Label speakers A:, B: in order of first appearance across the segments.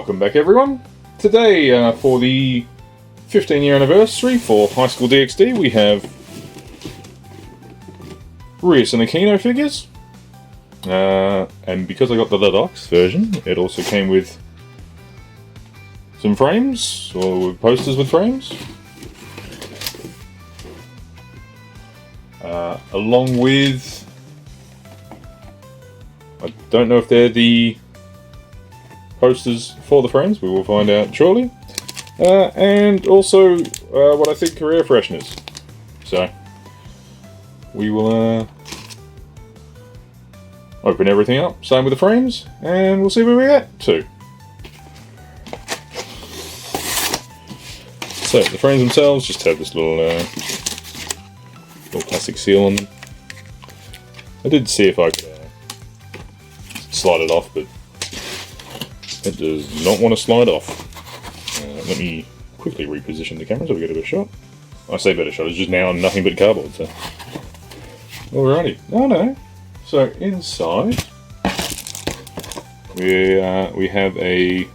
A: Welcome back, everyone. Today, for the 15-year anniversary for High School DXD, we have Rias and Akeno figures. And because I got the Delux version, it also came with some frames, or posters with frames. Along with... I don't know if they're the posters for the frames, we will find out shortly. And also what I think are air freshners. So we will open everything up, same with the frames, and we'll see where we get to. So the frames themselves just have this little plastic seal on them. I did see if I could slide it off, but it does not want to slide off. Let me quickly reposition the camera so we get a better shot. I say better shot, it's just now nothing but cardboard, so... Alrighty. Oh no. So inside we have a...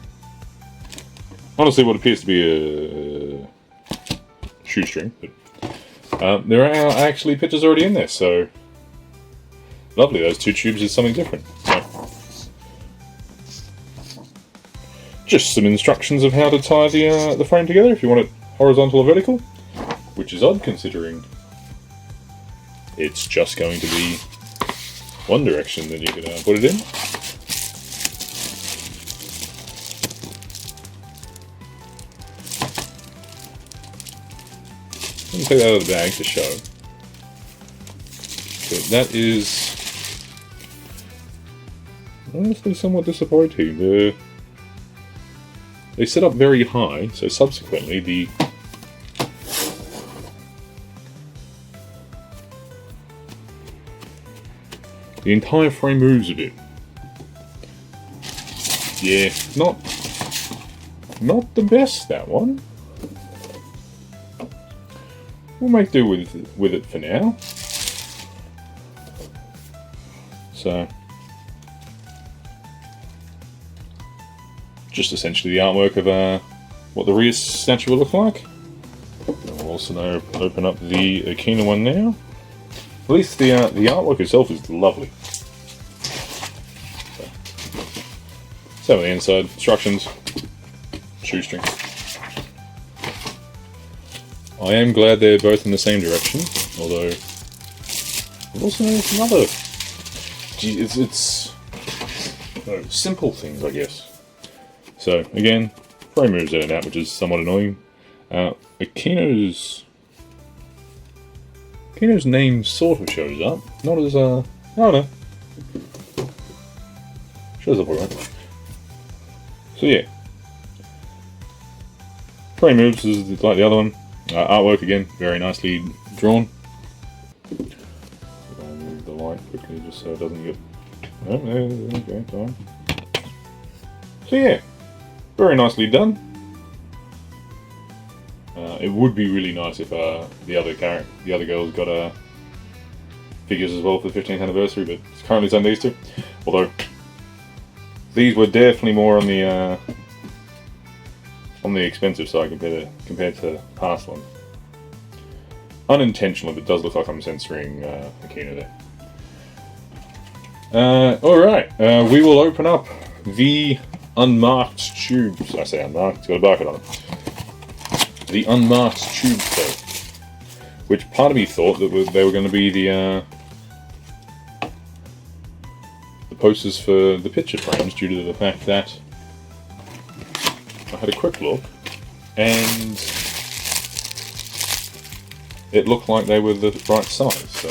A: honestly what appears to be a shoestring, but there are actually pictures already in there, so... Lovely, those two tubes is something different. So, just some instructions of how to tie the frame together if you want it horizontal or vertical, which is odd considering it's just going to be one direction that you can put it in. Let me take that out of the bag to show. So that is honestly somewhat disappointing. They set up very high, so subsequently the entire frame moves a bit. Yeah, not the best, that one. We'll make do with it for now. So just essentially the artwork of what the Rias statue will look like. We'll also now open up the Akeno one now. At least the artwork itself is lovely. So on the inside, instructions, shoestring. I am glad they're both in the same direction, although I've also noticed another. It's simple things, I guess. So again, frame moves in and out, which is somewhat annoying. Akeno's name sort of shows up, not as I don't know. Shows up alright. So yeah, frame moves is like the other one. Artwork again, very nicely drawn. I'll move the light quickly just so it doesn't get. Oh, okay, fine. So yeah. Very nicely done. It would be really nice if the other girls got figures as well for the 15th anniversary, but it's currently done these two. Although these were definitely more on the expensive side compared to past ones. Unintentionally, but it does look like I'm censoring Akeno there. All right, we will open up the unmarked tubes. I say unmarked, it's got a barcode on it. The unmarked tubes, though. Which part of me thought that they were going to be the posters for the picture frames, due to the fact that I had a quick look and it looked like they were the right size. So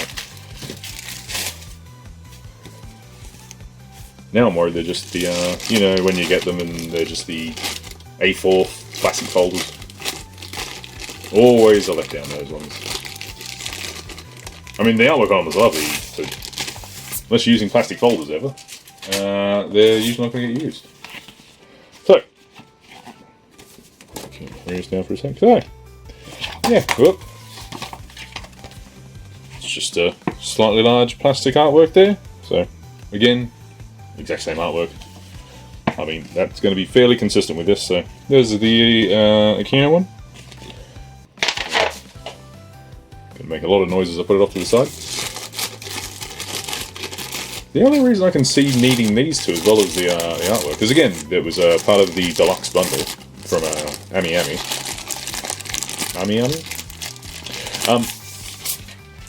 A: now I'm worried they're just the, you know, when you get them and they're just the A4 plastic folders. Always a letdown, those ones. I mean, the artwork on them is lovely, but unless you're using plastic folders ever, they're usually not going to get used. So, okay, bring this down for a sec. So, yeah, whoop. It's just a slightly large plastic artwork there. So, again, exact same artwork. I mean, that's going to be fairly consistent with this. So there's the Akeno one. Gonna make a lot of noise as I put it off to the side. The only reason I can see needing these two as well as the artwork, because again, it was part of the deluxe bundle from Ami,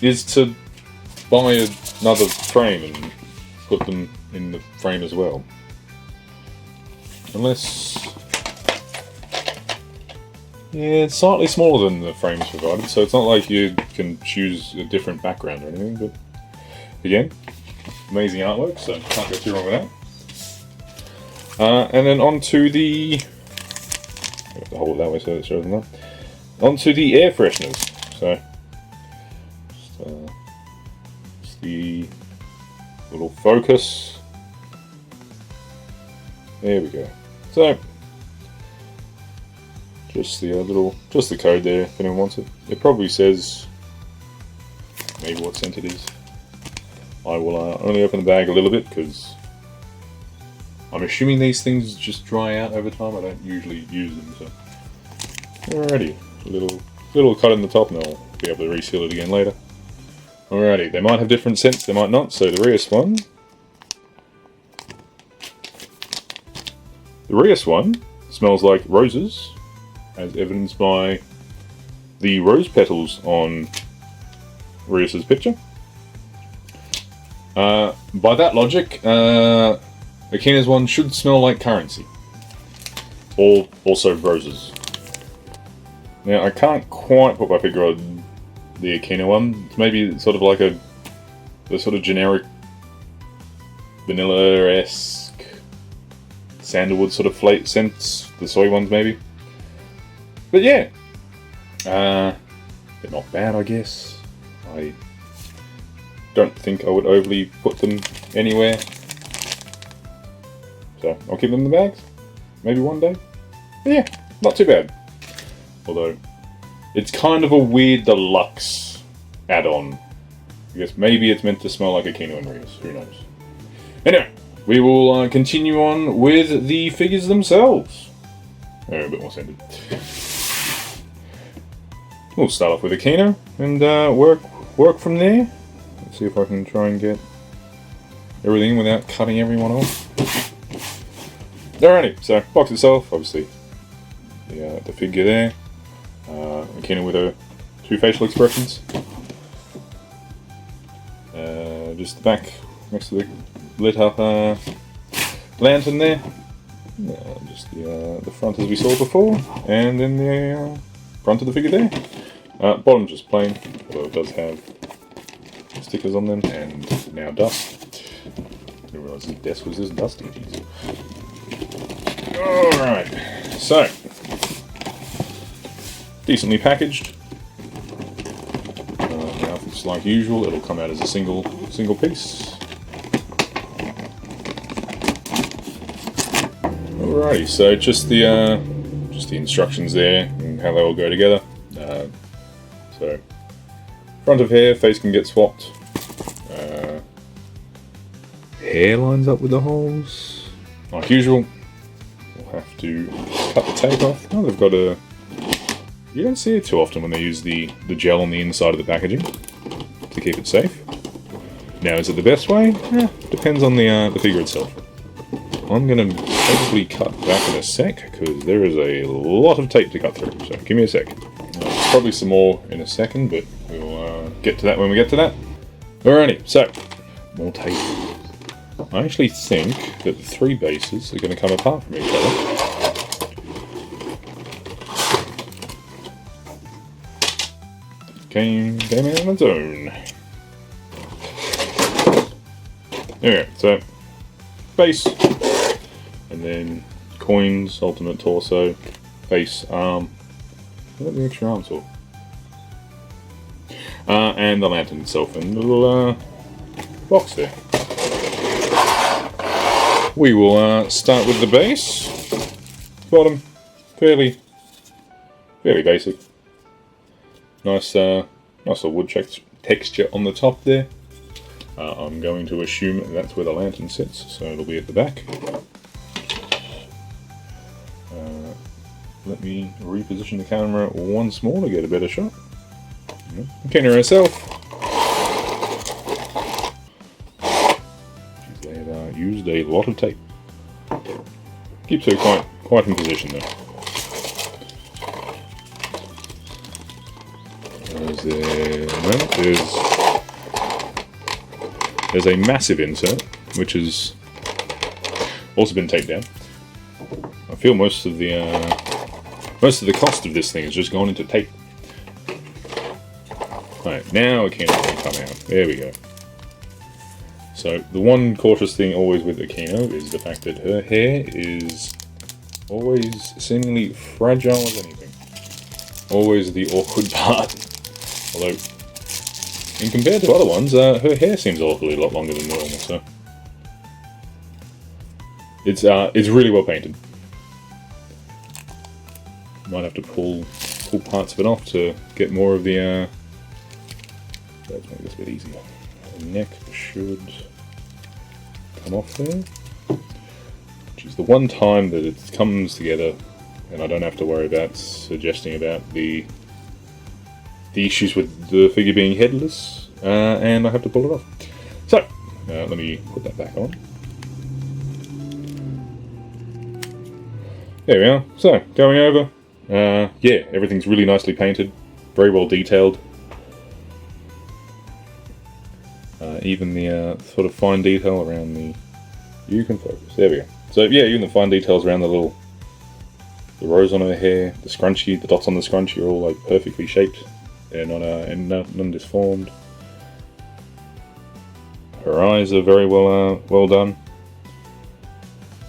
A: is to buy another frame and put them in the frame as well. Unless... yeah, it's slightly smaller than the frames provided, so it's not like you can choose a different background or anything, but again, amazing artwork, so can't go too wrong with that. And then on to the... I have to hold it that way so it shows them up. On to the air fresheners. So, just the little focus. There we go. So, just the just the code there if anyone wants it. It probably says maybe what scent it is. I will only open the bag a little bit because I'm assuming these things just dry out over time. I don't usually use them, so. Alrighty, little cut in the top, and I'll be able to reseal it again later. Alrighty, they might have different scents, they might not. So the Rias one. The Rias one smells like roses, as evidenced by the rose petals on Rias's picture. By that logic, Akena's one should smell like currency. Or also roses. Now, I can't quite put my finger on the Akeno one. It's maybe sort of like the sort of generic vanilla-esque sandalwood sort of scents. The soy ones, maybe. But yeah. They're not bad, I guess. I don't think I would overly put them anywhere. So, I'll keep them in the bags. Maybe one day. But yeah, not too bad. Although, it's kind of a weird deluxe add-on. I guess maybe it's meant to smell like Akeno and Rias. Who knows? Anyway, we will continue on with the figures themselves. They're a bit more scented. We'll start off with Akeno and work from there. Let's see if I can try and get everything without cutting everyone off. Alrighty, so box itself, obviously the figure there. Akeno with her two facial expressions. Just the back next to the lit up lantern there. Just the front as we saw before, and then the front of the figure there. Bottom just plain, although it does have stickers on them, and now dust. I didn't realise the desk was this dusty. Alright, so decently packaged. Now if it's like usual, it'll come out as a single piece. Alrighty, so just the instructions there and how they all go together. So front of hair, face can get swapped. Hair lines up with the holes, like usual. We'll have to cut the tape off. Oh, they've got a... You don't see it too often when they use the gel on the inside of the packaging to keep it safe. Now, is it the best way? Yeah, depends on the figure itself. I'm going to probably cut back in a sec, because there is a lot of tape to cut through, so give me a sec. There's probably some more in a second, but we'll get to that when we get to that. Alrighty, so, more tape. I actually think that the three bases are going to come apart from each other. Came in on its own. Alright, so base, and then coins, ultimate torso, face, arm. What the extra arms for? And the lantern itself, and the little box there. We will start with the base. Bottom, fairly basic. Nice little wood texture on the top there. I'm going to assume that's where the lantern sits, so it'll be at the back. let me reposition the camera once more to get a better shot. Akeno herself. They have used a lot of tape. Keeps her quite in position though. There's a massive insert, which has also been taped down. I feel most of the cost of this thing has just gone into tape. Alright, now Akeno can come out. There we go. So the one cautious thing always with Akeno is the fact that her hair is always seemingly fragile as anything. Always the awkward part. Although, in compared to other ones, her hair seems awfully a lot longer than normal, so... It's really well painted. Might have to pull parts of it off to get more of the, let's make this a bit easier. The neck should come off there. Which is the one time that it comes together, and I don't have to worry about suggesting about the issues with the figure being headless, and I have to pull it off. So, let me put that back on. There we are. So, going over. Yeah, everything's really nicely painted, very well detailed. Even the sort of fine detail around the... You can focus. There we go. So yeah, even the fine details around the rose on her hair, the scrunchie, the dots on the scrunchie are all like perfectly shaped. They're not none disformed. Her eyes are very well done.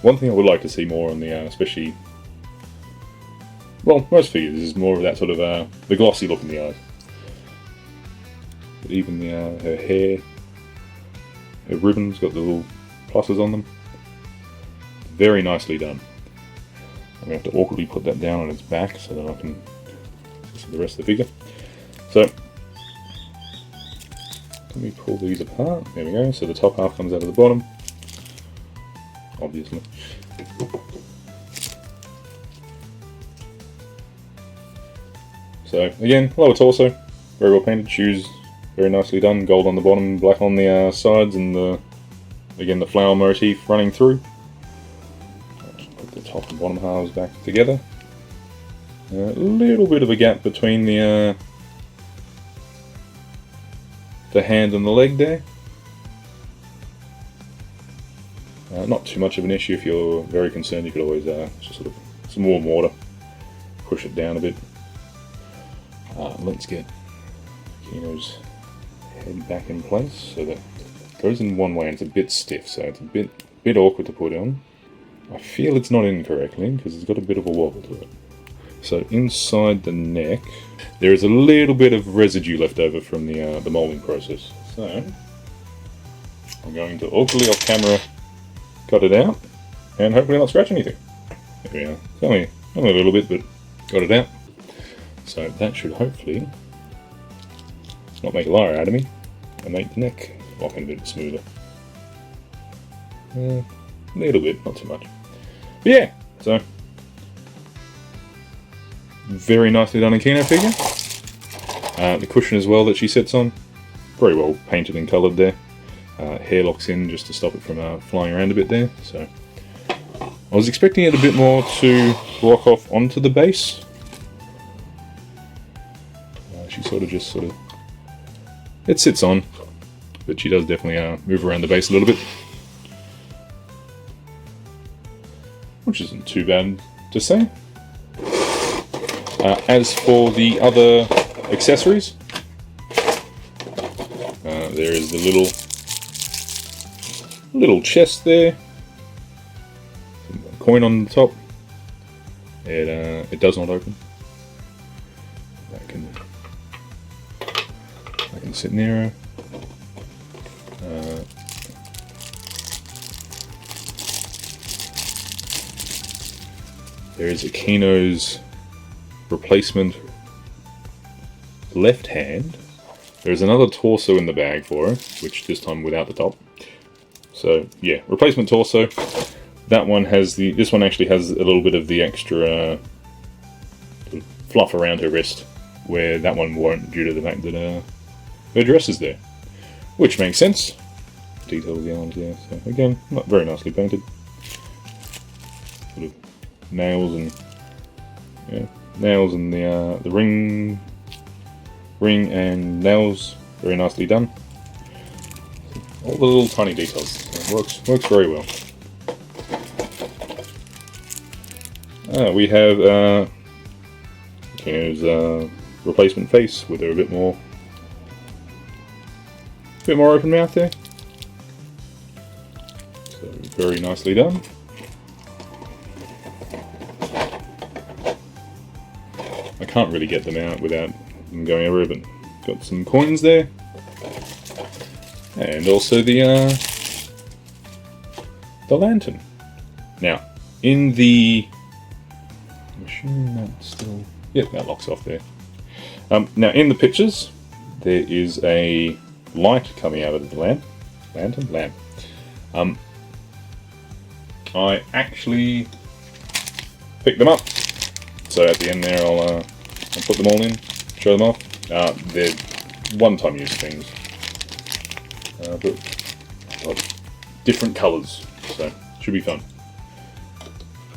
A: One thing I would like to see more on the, especially, well, most figures is more of that sort of the glossy look in the eyes. But even the her hair, her ribbons got the little pluses on them. Very nicely done. I'm going to have to awkwardly put that down on its back so that I can see the rest of the figure. So, let me pull these apart. There we go. So the top half comes out of the bottom. Obviously. So, again, lower torso. Very well painted. Shoes, very nicely done. Gold on the bottom, black on the sides, and again the flower motif running through. Put the top and bottom halves back together. A little bit of a gap between the hand and the leg there. Not too much of an issue. If you're very concerned, you could always just sort of some warm water, push it down a bit. Let's get Akeno's head back in place so that it goes in one way and it's a bit stiff, so it's a bit awkward to put on. I feel it's not in correctly because it's got a bit of a wobble to it. So inside the neck, there is a little bit of residue left over from the molding process. So I'm going to awkwardly off camera cut it out and hopefully not scratch anything. There we are. It's only a little bit, but got it out. So that should hopefully not make a liar out of me and make the neck lock in a bit smoother. A little bit, not too much. But yeah, so very nicely done Akeno figure. The cushion as well that she sits on, very well painted and coloured there. Hair locks in just to stop it from flying around a bit there. So I was expecting it a bit more to lock off onto the base. She sort of it sits on, but she does definitely move around the base a little bit, which isn't too bad to say. As for the other accessories, there is the little chest there, coin on the top. It does not open. I can sit near her. There is Akeno's replacement left hand. There's another torso in the bag for her, which this time without the top. So yeah, replacement torso. That one has this one actually has a little bit of the extra fluff around her wrist, where that one won't due to the fact that her dress is there. Which makes sense. Detail of the arms there, so again, not very nicely painted. Sort of nails and the ring and nails, very nicely done. All the little tiny details, so works very well. We have Akeno's replacement face with her a bit more open mouth there. So very nicely done. I can't really get them out without them going over, but got some coins there. And also the lantern. Now, in the machine, that's still... Yep, that locks off there. Now, in the pictures, there is a light coming out of the lamp. I actually picked them up. So at the end there, I'll put them all in, show them off. They're one-time use things. But different colours, so should be fun.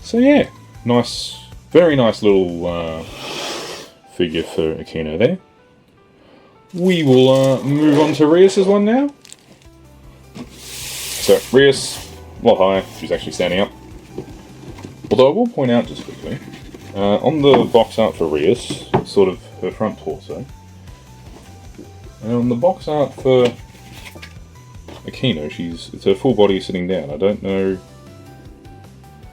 A: So yeah, nice, very nice little figure for Akeno there. We will move on to Rias's one now. So Rias, well hi, she's actually standing up. Although I will point out just quickly, on the box art for Rias, sort of her front torso, and on the box art for Akeno, it's her full body sitting down. I don't know.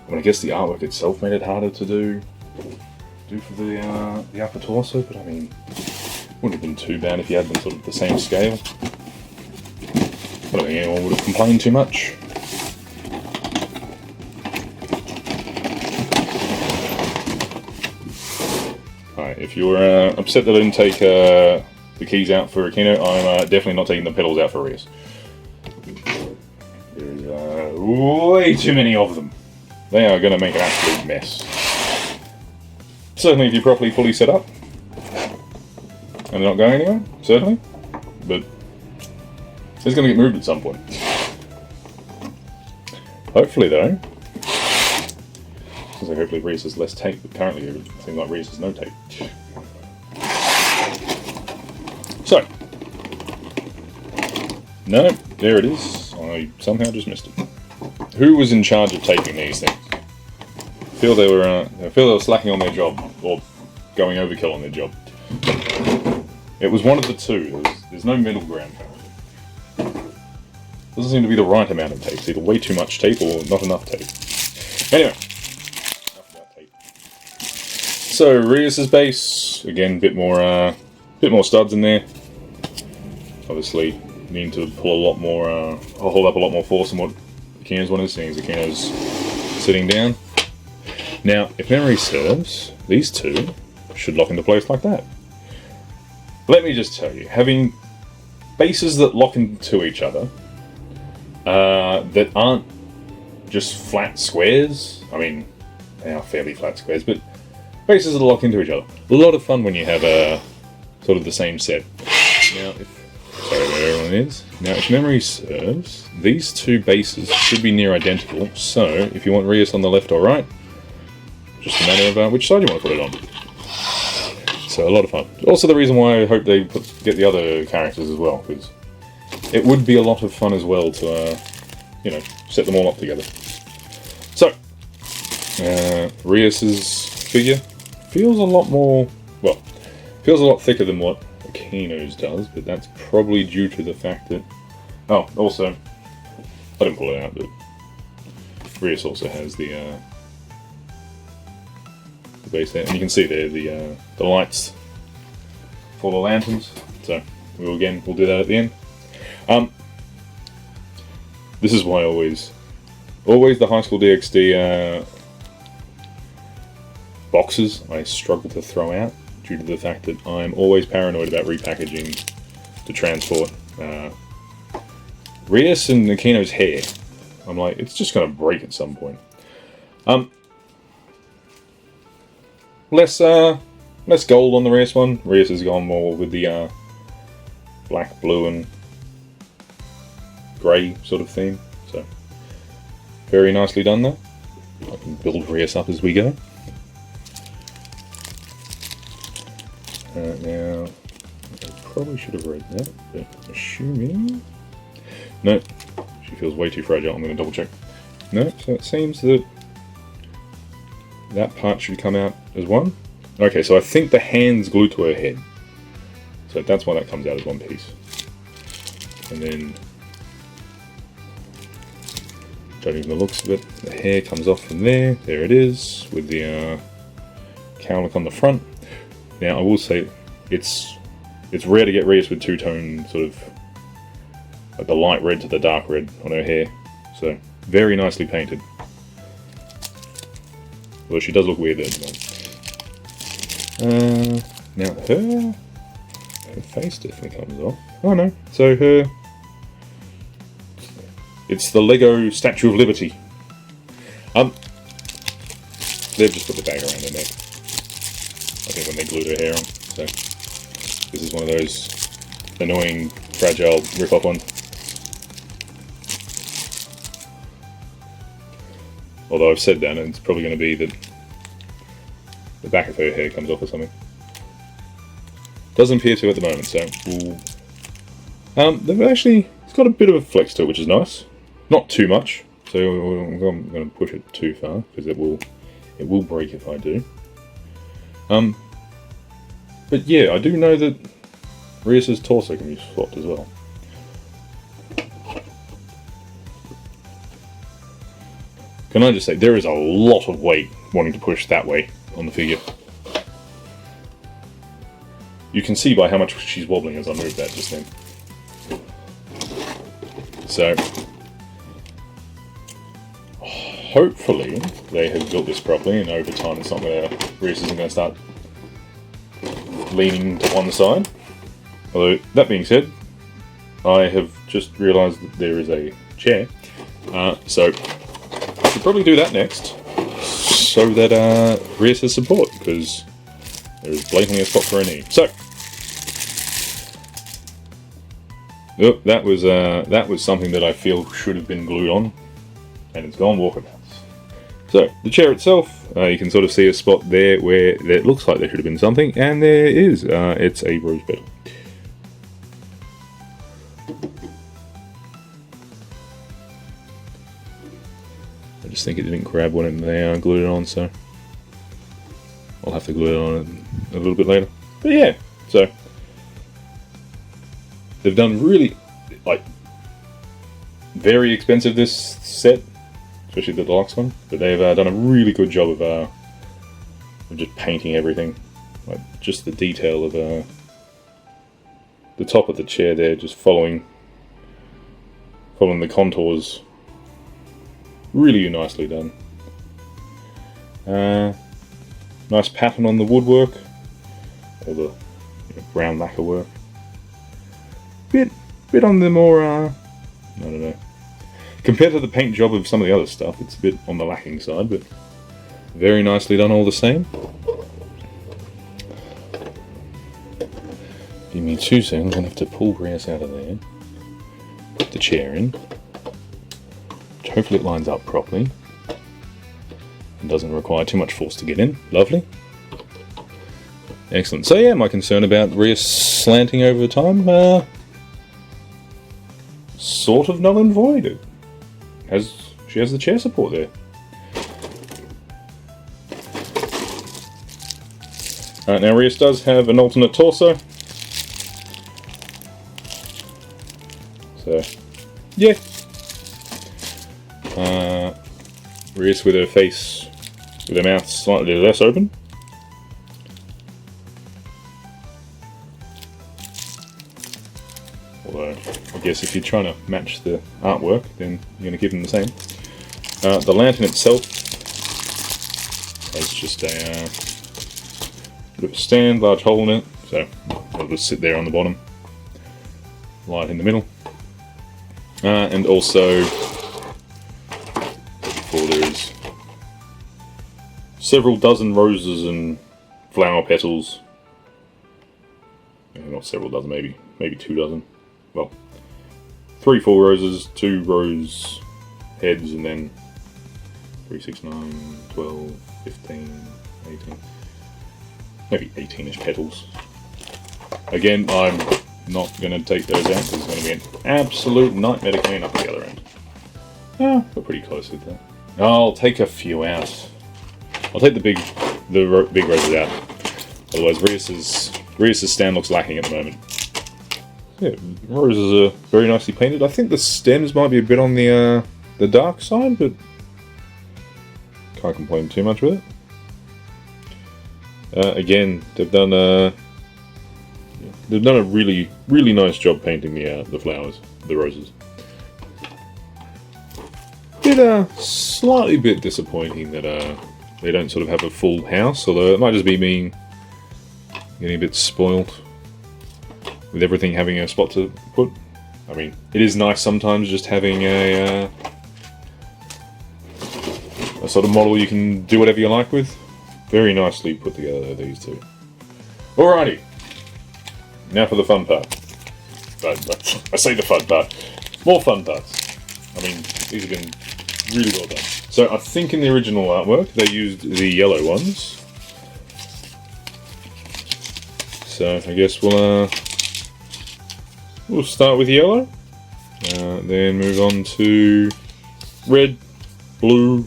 A: I mean, I guess the artwork itself made it harder to do for the upper torso, but I mean, wouldn't have been too bad if you had them sort of the same scale. I don't think anyone would have complained too much. Alright, if you're upset that I didn't take the keys out for Akeno, I'm definitely not taking the pedals out for Rias. There's way too many of them. They are going to make an absolute mess. Certainly if you're properly fully set up. And they're not going anywhere, certainly. But it's going to get moved at some point. Hopefully though. So hopefully Rias has less tape, but currently it seems like Rias has no tape. So. No, there it is. I somehow just missed it. Who was in charge of taping these things? I feel they were slacking on their job, or going overkill on their job. It was one of the two. There's no middle ground. Doesn't seem to be the right amount of tape. It's either way too much tape or not enough tape. Anyway, enough about tape. So Rias's base, again, bit more studs in there. Obviously, need to pull a lot more, hold up a lot more force than what Akeno's one is, seeing as Akeno's sitting down. Now, if memory serves, these two should lock into place like that. Let me just tell you, having bases that lock into each other, that aren't just flat squares, I mean, they are fairly flat squares, but bases that lock into each other. A lot of fun when you have sort of the same set. Now, sorry where everyone is. Now, if memory serves, these two bases should be near identical, so if you want Rias on the left or right, just a matter of which side you want to put it on. So, a lot of fun. Also the reason why I hope they get the other characters as well, because it would be a lot of fun as well to, set them all up together. So, Rias's figure feels a lot more, feels a lot thicker than what Akeno's does, but that's probably due to the fact that... Oh, also, I didn't pull it out, but Rias also has the base there, and you can see there the lights for the lanterns. So we'll do that at the end. This is why always the High School DXD boxes I struggle to throw out due to the fact that I'm always paranoid about repackaging to transport. Rias and Akeno's hair, I'm like, it's just going to break at some point. Less less gold on the Rias one. Rias has gone more with the black, blue, and grey sort of theme. So very nicely done there. I can build Rias up as we go. Now, I probably should have read that, but assuming... No, she feels way too fragile. I'm going to double check. No, so it seems that that part should come out as one. Okay, so I think the hand's glued to her head. So that's why that comes out as one piece. And then, judging the looks of it, the hair comes off from there. There it is, with the cowlick on the front. Now, I will say, it's rare to get Rias with two-tone sort of, like the light red to the dark red on her hair. So, very nicely painted. Although she does look weird there at the moment. Now, her face definitely comes off. Oh no, so it's the Lego Statue of Liberty. They've just put the bag around her neck. I think when they glued her hair on. So this is one of those annoying, fragile rip-off ones. Although I've said that, and it's probably going to be that the back of her hair comes off or something. Doesn't appear to at the moment, so we'll... they've actually... It's got a bit of a flex to it, which is nice. Not too much, so I'm going to push it too far, because it will break if I do. But yeah, I do know that Rias' torso can be swapped as well. Can I just say, there is a lot of weight wanting to push that way on the figure. You can see by how much she's wobbling as I move that just then. So, hopefully they have built this properly, and over time it's not going to, Rias isn't going to start leaning to one side. Although, that being said, I have just realised that there is a chair. So, I should probably do that next, so that Rias has support, because there is blatantly a spot for a knee. So, oh, that was something that I feel should have been glued on, and it's gone walkabouts. So, the chair itself, you can sort of see a spot there where it looks like there should have been something, and there is. It's a rose petal. I just think it didn't grab when they glued it on, so I'll have to glue it on a little bit later. But yeah, so they've done really, like, very expensive this set, especially the deluxe one, but they've done a really good job of just painting everything. Like, just the detail of the top of the chair there, just following the contours. Really nicely done. Nice pattern on the woodwork, or the brown lacquer work. Bit on the more, I don't know. Compared to the paint job of some of the other stuff, it's a bit on the lacking side, but very nicely done all the same. Give me 2 seconds, I'm going to have to pull Rias out of there. Put the chair in. Hopefully it lines up properly and doesn't require too much force to get in. Lovely. Excellent. So yeah, my concern about Rias slanting over time, sort of null and void. She has the chair support there. Now Rias does have an alternate torso. So, yeah. Rias with her face, with her mouth slightly less open. Although, I guess if you're trying to match the artwork, then you're going to give them the same. The lantern itself has just a bit of a stand, large hole in it, so it'll just sit there on the bottom. Light in the middle. And also, there is several dozen roses and flower petals. Not several dozen, maybe 2 dozen. Well, 3 full roses, 2 rose heads, and then 3, 6, 9, 12, 15, 18, maybe 18-ish petals. Again, I'm not going to take those out because it's going to be an absolute nightmare to clean up the other end. Yeah, we're pretty close with that. I'll take a few out. I'll take the big roses out. Otherwise, Rias's stand looks lacking at the moment. Yeah, roses are very nicely painted. I think the stems might be a bit on the dark side, but can't complain too much with it. Again, they've done a really nice job painting the flowers, the roses. Slightly bit disappointing that they don't sort of have a full house, although it might just be me getting a bit spoiled with everything having a spot to put. I mean, it is nice sometimes just having a sort of model you can do whatever you like with. Very nicely put together, these two. Alrighty, now for the fun part. But I say the fun part. More fun parts. I mean, these have been really well done. So I think in the original artwork they used the yellow ones. So I guess we'll start with yellow, then move on to red, blue,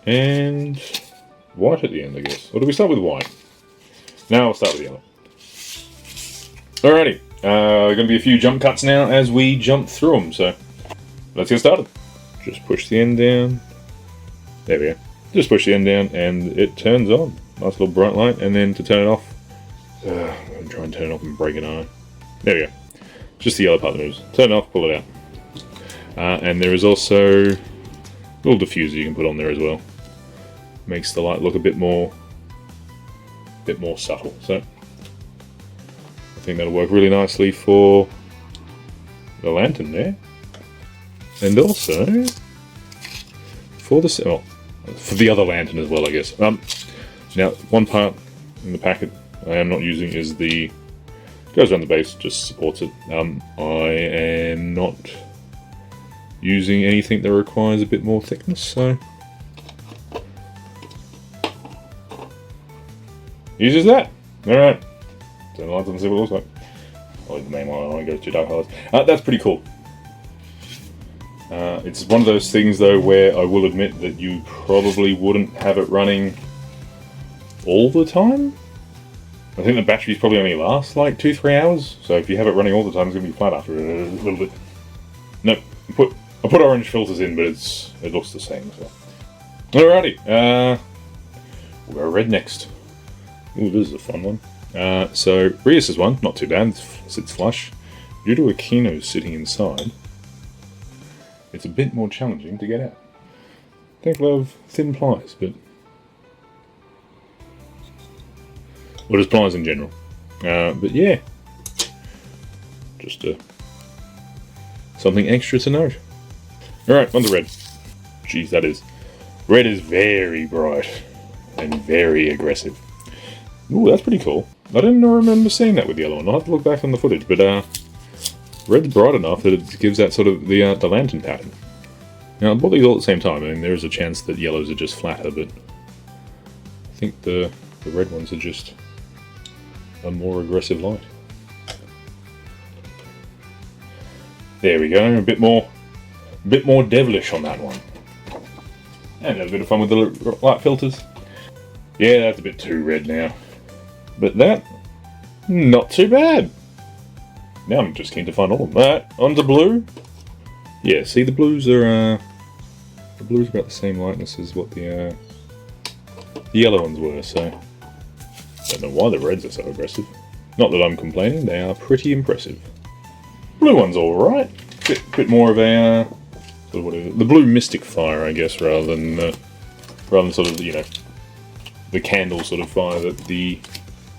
A: and white at the end, I guess. Or do we start with white? Now we'll start with yellow. Alrighty, going to be a few jump cuts now as we jump through them, so let's get started. Just push the end down. There we go. Just push the end down and it turns on. Nice little bright light, and then to turn it off, I'm going to try and turn it off and break an eye. There we go. Just the yellow part that moves. Turn it off, pull it out. And there is also a little diffuser you can put on there as well. Makes the light look a bit more subtle. So I think that'll work really nicely for the lantern there. And also for the other lantern as well, I guess. Now, one part in the packet I am not using is goes around the base, just supports it. I am not using anything that requires a bit more thickness, so uses that. Alright. Turn the lights on and see what it looks like. I'll leave the main one, I want to go to dark colors. That's pretty cool. It's one of those things though where I will admit that you probably wouldn't have it running all the time. I think the batteries probably only last like 2-3 hours, so if you have it running all the time, it's going to be flat after a little bit. Nope, I put orange filters in, but it looks the same. So. Alrighty, we'll go red next. Ooh, this is a fun one. So Rias's one, not too bad, sits flush. Due to Akeno sitting inside, it's a bit more challenging to get out. Thankfully I have thin pliers, but well, just pliers in general. But yeah, just something extra to note. Alright, on to red. Jeez, that is. Red is very bright and very aggressive. Ooh, that's pretty cool. I didn't remember seeing that with yellow, and I'll have to look back on the footage, but red's bright enough that it gives that sort of the lantern pattern. Now, I'll put these all at the same time. I mean, there is a chance that yellows are just flatter, but I think the red ones are just a more aggressive light. There we go, a bit more devilish on that one. And have a bit of fun with the light filters. Yeah, that's a bit too red now. But that, not too bad. Now I'm just keen to find all of them. Alright, on to blue. Yeah, see, the blues are about the same lightness as what the yellow ones were, so I don't know why the reds are so aggressive. Not that I'm complaining, they are pretty impressive. Blue one's alright. Bit more of a sort of what is it? The blue mystic fire, I guess, rather than sort of, you know, the candle sort of fire that the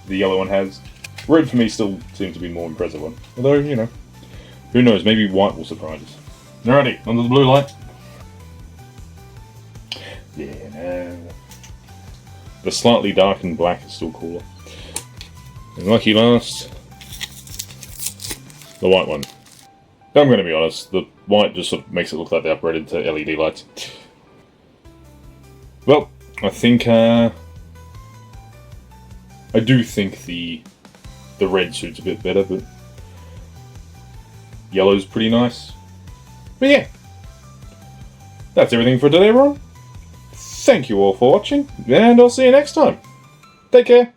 A: yellow one has. Red for me still seems to be the more impressive one. Although, you know, who knows, maybe white will surprise us. Alrighty, onto the blue light. Yeah, no. The slightly darkened black is still cooler. And lucky last, the white one. I'm going to be honest, the white just sort of makes it look like they upgraded to LED lights. Well, I think, I do think the red suit's a bit better, but yellow's pretty nice. But yeah, that's everything for today, everyone. Thank you all for watching, and I'll see you next time. Take care.